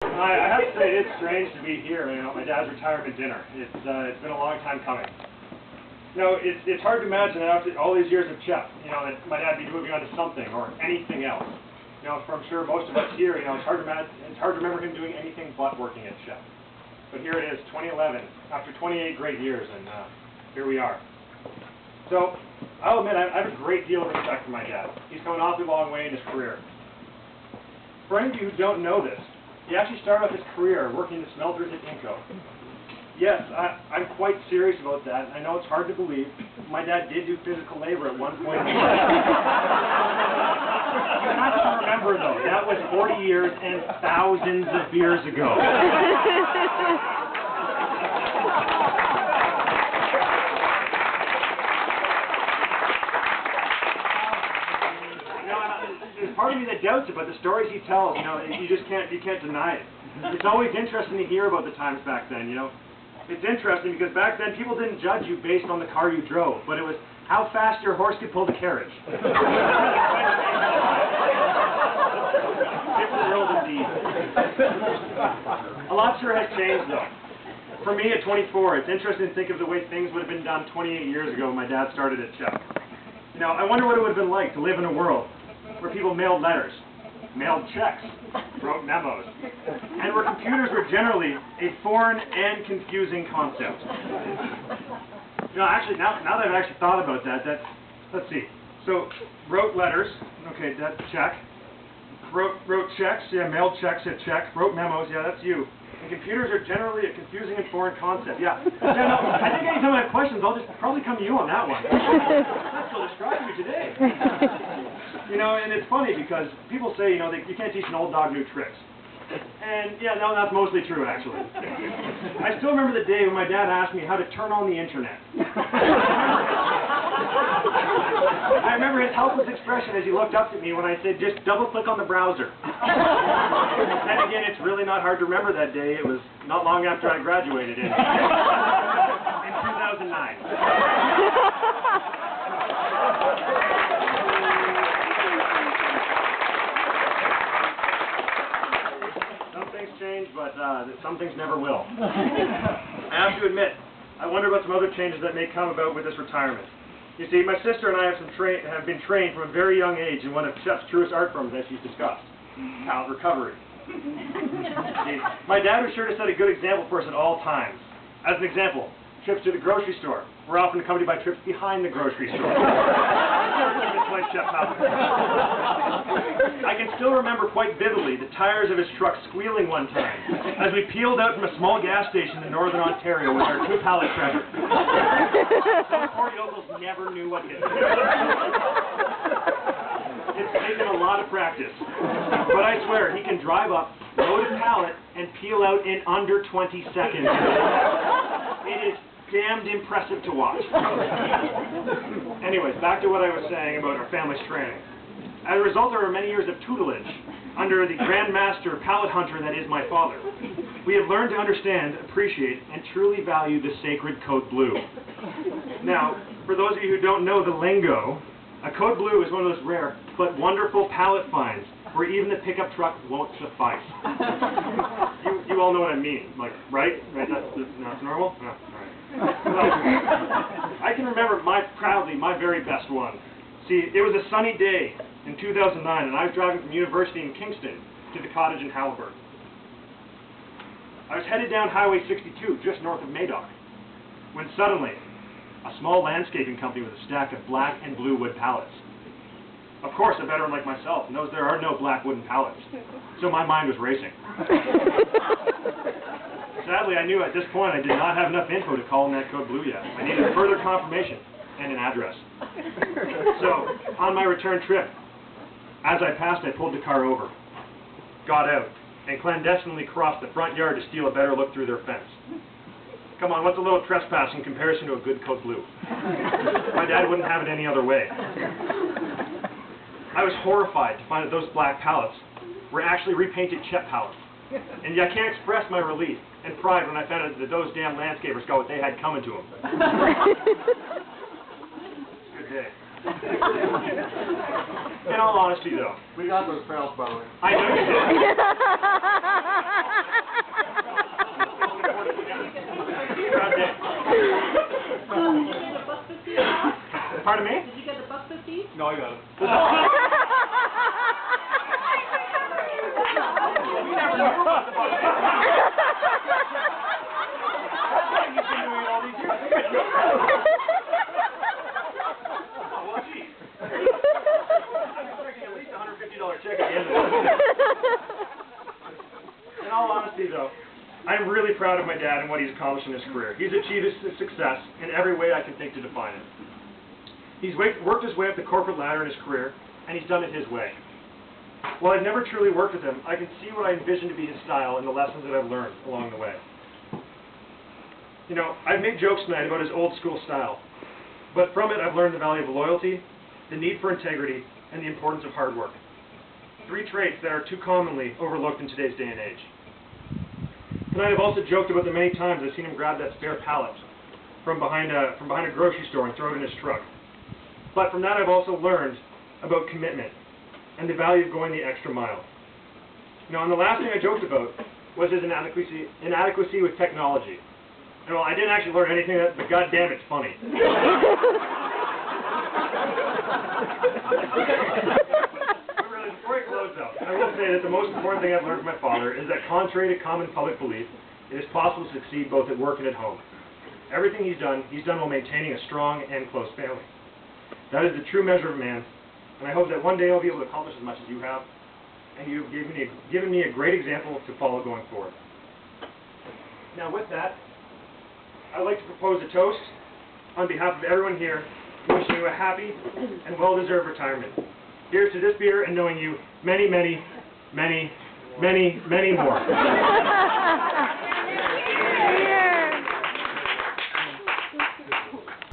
I have to say, it's strange to be here, at my dad's retirement dinner. It's been a long time coming. It's hard to imagine after all these years of CHEP, that my dad be moving on to something or anything else. I'm sure most of us here, it's hard to remember him doing anything but working at CHEP. But here it is, 2011, after 28 great years, and here we are. So, I'll admit, I have a great deal of respect for my dad. He's come an awfully long way in his career. For any of you who don't know this, he actually started off his career working the smelters at Inco. Yes, I'm quite serious about that. I know it's hard to believe. My dad did do physical labor at one point in his life. You have to remember, though, that was 40 years and thousands of beers ago. There's part of me that doubts it, but the stories he tells, you can't deny it. It's always interesting to hear about the times back then, It's interesting because back then people didn't judge you based on the car you drove, but it was how fast your horse could pull the carriage. Different world indeed. A lot sure has changed though. For me at 24, it's interesting to think of the way things would have been done 28 years ago when my dad started at CHEP. I wonder what it would have been like to live in a world where people mailed letters, mailed checks, wrote memos, and where computers were generally a foreign and confusing concept. Actually, now that I've actually thought about that, let's see. So, wrote letters, okay, that's check. Wrote checks, yeah, mailed checks, yeah, check. Wrote memos, yeah, that's you. And computers are generally a confusing and foreign concept, yeah. No, I think anytime I have questions, I'll just probably come to you on that one. That's what describes you today. And it's funny because people say, you can't teach an old dog new tricks. And, yeah, no, that's mostly true, actually. I still remember the day when my dad asked me how to turn on the internet. I remember his helpless expression as he looked up at me when I said, just double-click on the browser. Then again, it's really not hard to remember that day. It was not long after I graduated in 2009. Change, but some things never will. I have to admit, I wonder about some other changes that may come about with this retirement. You see, my sister and I have been trained from a very young age in one of CHEP's truest art forms, as she's discussed, talent recovery. See, my dad was sure to set a good example for us at all times. As an example, trips to the grocery store were often accompanied by trips behind the grocery store. I can still remember quite vividly the tires of his truck squealing one time as we peeled out from a small gas station in northern Ontario with our 2-pallet treasure. Some poor yokels never knew what hit them. It's taken a lot of practice, but I swear he can drive up, load a pallet, and peel out in under 20 seconds. It is damned impressive to watch. Anyways, back to what I was saying about our family's training. As a result of our many years of tutelage under the Grand Master pallet hunter that is my father, we have learned to understand, appreciate, and truly value the sacred code blue. Now, for those of you who don't know the lingo, a code blue is one of those rare but wonderful pallet finds where even the pickup truck won't suffice. You all know what I mean, right? That's normal? No, all right. Well, I can remember proudly my very best one. See, it was a sunny day in 2009, and I was driving from University in Kingston to the cottage in Haliburton. I was headed down Highway 62, just north of Madoc, when suddenly, a small landscaping company with a stack of black and blue wood pallets. Of course, a veteran like myself knows there are no black wooden pallets, so my mind was racing. Sadly, I knew at this point I did not have enough info to call in that code blue yet. I needed further confirmation and an address. So, on my return trip, as I passed, I pulled the car over, got out, and clandestinely crossed the front yard to steal a better look through their fence. Come on, what's a little trespass in comparison to a good code blue? My dad wouldn't have it any other way. I was horrified to find that those black pallets were actually repainted CHEP pallets. And I can't express my relief and pride when I found out that those damn landscapers got what they had coming to them. Good day. In all honesty, though. We got those pals, by the way. I know you did. Pardon me? Did you get the $1.50? No, I got it. We never knew about the $1.50. You've been doing all these years. Oh, well, geez. I'm expecting at least a $150 check at the end of it. In all honesty, though, I'm really proud of my dad and what he's accomplished in his career. He's achieved success in every way I can think to define it. He's worked his way up the corporate ladder in his career, and he's done it his way. While I've never truly worked with him, I can see what I envision to be his style and the lessons that I've learned along the way. You know, I've made jokes tonight about his old school style, but from it I've learned the value of loyalty, the need for integrity, and the importance of hard work. 3 traits that are too commonly overlooked in today's day and age. Tonight I've also joked about the many times I've seen him grab that spare pallet from behind a grocery store and throw it in his truck. But from that I've also learned about commitment and the value of going the extra mile. You know, and the last thing I joked about was his inadequacy with technology. And well, I didn't actually learn anything, but goddamn, it's funny. Before I close out, I will say that the most important thing I've learned from my father is that contrary to common public belief, it is possible to succeed both at work and at home. Everything he's done while maintaining a strong and close family. That is the true measure of man, and I hope that one day I'll be able to accomplish as much as you have, and you've given me a great example to follow going forward. Now with that, I'd like to propose a toast on behalf of everyone here, wishing you a happy and well-deserved retirement. Here's to this beer and knowing you many, many, many, many, many more.